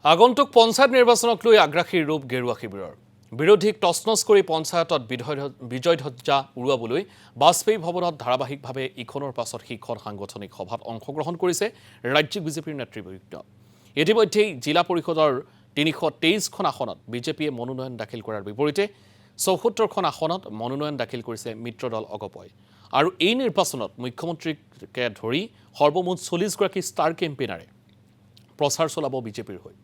আগন্তুক পঞ্চায়ত নিৰ্বাচনক লৈ আগ্ৰাসীৰ ৰূপ গেৰুৱা শিবিৰৰ বিৰোধীক তছনছ কৰি পঞ্চায়তত বিজয় ধ্বজা উৰুৱাবলৈ বাজপেয়ী ভৱনত ধাৰাবাহিকভাৱে ইখনৰ পাছত সিখন সাংগঠনিক সভাত অংশগ্ৰহণ কৰিছে ৰাজ্যিক বিজেপিৰ নেতৃবৃন্দ। ইতিমধ্যেই জিলা পৰিষদৰ ৩২৩খন আসনত বিজেপিয়ে মনোনয়ন দাখিল কৰাৰ বিপৰীতে ৭৪খন আসনত মনোনয়ন দাখিল কৰিছে মিত্ৰদল অগপই। আৰু এই নিৰ্বাচনত মুখ্যমন্ত্ৰীকে ধৰি সৰ্বমুঠ ৪০গৰাকী ষ্টাৰ কেম্পেইনাৰে প্ৰচাৰ চলাব বিজেপিৰ হৈ।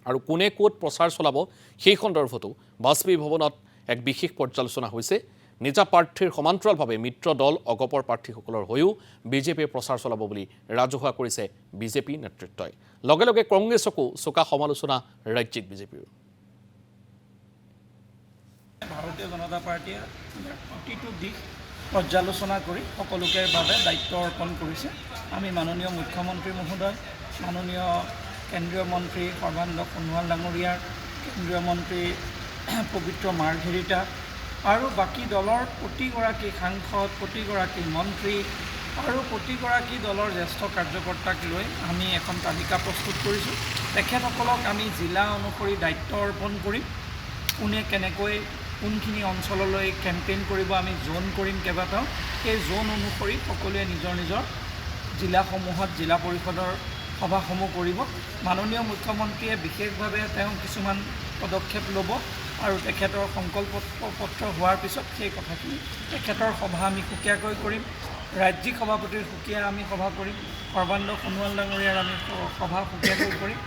আৰু কোনে ক'ত প্ৰচাৰ চলাব সেই সন্দৰ্ভতো বাজপেয়ী ভৱনত এক বিশেষ পৰ্যালোচনা হৈছে। নিজা প্ৰাৰ্থীৰ সমান্তৰালভাৱে মিত্ৰ দল অগপৰ প্ৰাৰ্থীসকলৰ হৈও বিজেপিয়ে প্ৰচাৰ চলাব বুলি ৰাজহুৱা কৰিছে বিজেপি নেতৃত্বই। লগে লগে কংগ্ৰেছকো চোকা সমালোচনা ৰাজ্যিক বিজেপিৰ। ভাৰতীয় জনতা পাৰ্টীয়ে প্ৰতিটো দিশ পৰ্যালোচনা কৰি সকলোকে বাবে দায়িত্ব অৰ্পণ কৰিছে। আমি মাননীয় মুখ্যমন্ত্ৰী মহোদয়, মাননীয় কেন্দ্ৰীয় মন্ত্ৰী সৰ্বানন্দ সোণোৱাল ডাঙৰীয়াৰ, কেন্দ্ৰীয় মন্ত্ৰী পবিত্ৰ মাৰ্ঘেৰিটা আৰু বাকী দলৰ প্ৰতিগৰাকী সাংসদ, প্ৰতিগৰাকী মন্ত্ৰী আৰু প্ৰতিগৰাকী দলৰ জ্যেষ্ঠ কাৰ্যকৰ্তাক লৈ আমি এখন তালিকা প্ৰস্তুত কৰিছোঁ। তেখেতসকলক আমি জিলা অনুসৰি দায়িত্ব অৰ্পণ কৰিম। কোনে কেনেকৈ কোনখিনি অঞ্চললৈ কেম্পেইন কৰিব আমি জোন কৰিম কেইবাটাও। সেই জোন অনুসৰি সকলোৱে নিজৰ নিজৰ জিলাসমূহত জিলা পৰিষদৰ সভাসমূহ কৰিব। মাননীয় মুখ্যমন্ত্ৰীয়ে বিশেষভাৱে তেওঁ কিছুমান পদক্ষেপ ল'ব আৰু তেখেতৰ সংকল্প পত্ৰ হোৱাৰ পিছত সেই কথাখিনি তেখেতৰ সভা আমি সুকীয়াকৈ কৰিম। ৰাজ্যিক সভাপতিৰ সুকীয়া আমি সভা কৰিম, সৰ্বানন্দ সোণোৱাল ডাঙৰীয়াৰ আমি সভা সুকীয়াকৈ কৰিম।